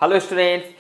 Hello students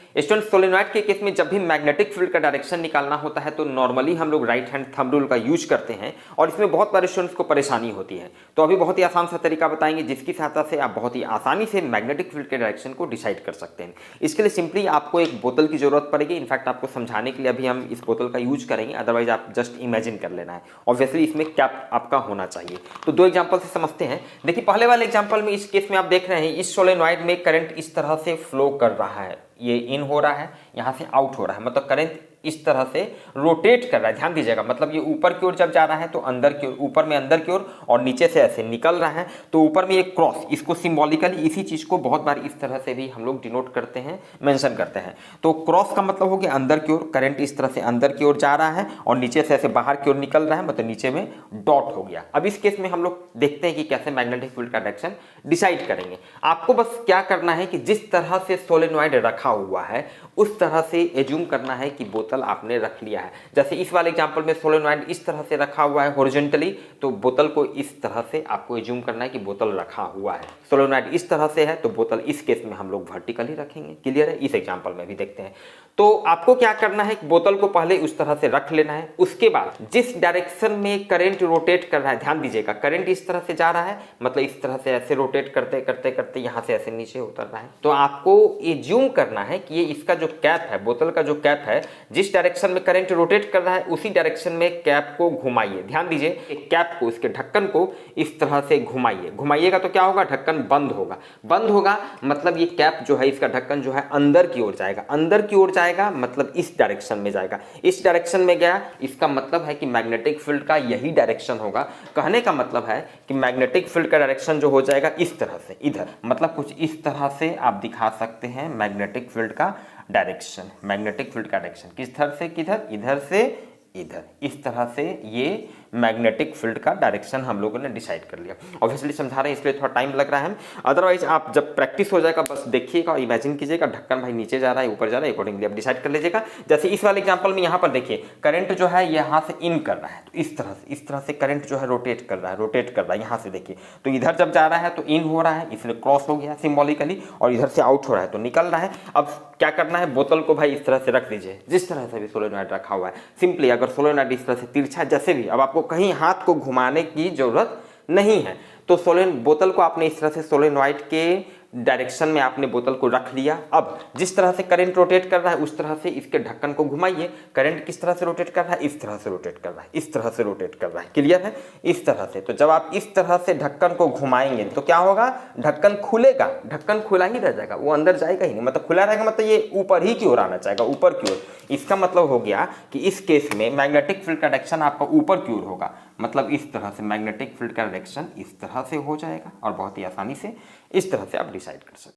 solenoid के case में जब भी मैग्नेटिक फील्ड का डायरेक्शन निकालना होता है तो नॉर्मली हम लोग राइट हैंड थंब रूल का यूज करते हैं और इसमें बहुत बार स्टूडेंट्स को परेशानी होती है। तो अभी बहुत ही आसान सा तरीका बताएंगे जिसकी सहायता से आप बहुत ही आसानी से मैग्नेटिक फील्ड के डायरेक्शन को डिसाइड कर सकते हैं। इसके लिए सिंपली आपको एक बोतल की जरूरत पड़ेगी। इनफैक्ट आपको समझाने के लिए अभी हम इस बोतल का यूज करेंगे, अदरवाइज आप जस्ट इमेजिन कर लेना है। ऑब्वियसली इसमें कैप आपका होना चाहिए। तो दो एग्जाम्पल से समझते हैं। देखिए पहले वाले एग्जाम्पल में इस केस में आप देख रहे हैं इस सोलेनॉइड में करंट इस तरह से फ्लो कर रहा है, ये इन हो रहा है, यहां से आउट हो रहा है, मतलब करंट इस तरह से रोटेट कर रहा है। ध्यान दीजिएगा, मतलब ये ऊपर की ओर जब जा रहा है तो अंदर की ओर, ऊपर में अंदर की ओर और नीचे से ऐसे निकल रहा है। तो ऊपर में एक क्रॉस, इसको सिंबॉलिकली इसी चीज को बहुत बार इस तरह से भी हम लोग डिनोट करते हैं, मेंशन करते हैं। तो क्रॉस का मतलब हो गया अंदर की ओर, करंट इस तरह से अंदर की ओर जा रहा है और नीचे से ऐसे बाहर की ओर निकल रहा है, मतलब नीचे में डॉट हो गया। अब इस केस में हम लोग देखते हैं कि कैसे मैग्नेटिक फील्ड का डायरेक्शन डिसाइड करेंगे। आपको बस क्या करना है कि जिस तरह से सोलेनॉइड रखा हुआ है उस तरह से एज्यूम करना है कि बोतल आपने रख लिया है। जैसे इस वाले एग्जांपल में सोलेनॉइड इस तरह से रखा हुआ है हॉरिजॉन्टली, तो बोतल को इस तरह से आपको एज्यूम करना है कि बोतल रखा हुआ है। सोलेनॉइड इस तरह से है तो बोतल इस केस में हम लोग वर्टिकली रखेंगे। क्लियर है? इस एग्जांपल में भी देखते हैं। तो आपको क्या करना है, बोतल को पहले उस तरह से रख लेना है। उसके बाद जिस डायरेक्शन में करंट रोटेट कर रहा है, ध्यान दीजिएगा, करंट इस तरह से जा रहा है, मतलब इस तरह से ऐसे रोटेट करते करते करते यहां से ऐसे नीचे उतर रहा है। तो आपको एज्यूम करना है कि ये इसका जो कैप है, बोतल का जो कैप है, जिस डायरेक्शन में करंट रोटेट कर रहा है उसी डायरेक्शन में कैप को घुमाइए। ध्यान दीजिए, कैप को, इसके ढक्कन को इस तरह से घुमाइए। घुमाइएगा तो क्या होगा, ढक्कन बंद होगा। बंद होगा मतलब ये कैप जो है, इसका ढक्कन जो है अंदर की ओर जाएगा। अंदर की ओर जाएगा मतलब इस डायरेक्शन में जाएगा। इस डायरेक्शन में गया, इसका मतलब है कि मैग्नेटिक फील्ड का यही डायरेक्शन होगा। कहने का मतलब है कि मैग्नेटिक फील्ड का डायरेक्शन जो हो जाएगा इस तरह से, इधर, मतलब कुछ इस तरह से आप दिखा सकते हैं मैग्नेटिक फील्ड का डायरेक्शन। मैग्नेटिक फील्ड का डायरेक्शन किस तरह से, किधर, इधर से इधर, इस तरह से ये मैग्नेटिक फील्ड का डायरेक्शन हम लोगों ने डिसाइड कर लिया। ऑब्वियसली समझा रहे हैं इसलिए थोड़ा टाइम लग रहा है। अदरवाइज आप जब प्रैक्टिस हो जाएगा बस देखिएगा और इमेजिन कीजिएगा ढक्कन भाई नीचे जा रहा है ऊपर जा रहा है, अकॉर्डिंगली आप डिसाइड कर लीजिएगा। जैसे इस वाले एग्जांपल में यहाँ पर देखिए करंट जो है यहाँ से इन कर रहा है, तो इस तरह से करंट जो है रोटेट कर रहा है, यहाँ से देखिए। तो इधर जब जा रहा है तो इन हो रहा है, इसलिए क्रॉस हो गया सिंबॉलिकली, और इधर से आउट हो रहा है तो निकल रहा है। अब क्या करना है, बोतल को भाई इस तरह से रख दीजिए, जिस तरह से भी सोलेनॉइड रखा हुआ है। सिंपली अगर सोलेनॉइड इस तरह से तिरछा जैसे भी, अब आपको कहीं हाथ को घुमाने की जरूरत नहीं है। तो बोतल को आपने इस तरह से सोलेनॉइड के डायरेक्शन में आपने बोतल को रख लिया। अब जिस तरह से करंट रोटेट कर रहा है उस तरह से इसके ढक्कन को घुमाइए। करंट किस तरह से रोटेट कर रहा है, इस तरह से रोटेट कर रहा है, इस तरह से रोटेट कर रहा है। क्लियर है? इस तरह से। तो जब आप इस तरह से ढक्कन को घुमाएंगे तो क्या होगा, ढक्कन खुलेगा। ढक्कन खुला ही रह जाएगा, वो अंदर जाएगा ही नहीं। मतलब खुला रहेगा मतलब ये ऊपर ही की ओर आना चाहेगा, ऊपर की ओर। इसका मतलब हो गया कि इस केस में मैग्नेटिक फील्ड का डायरेक्शन आपका ऊपर की ओर होगा। मतलब इस तरह से मैग्नेटिक फील्ड का डायरेक्शन इस तरह से हो जाएगा और बहुत ही आसानी से इस तरह से आप डिसाइड कर सकते हैं।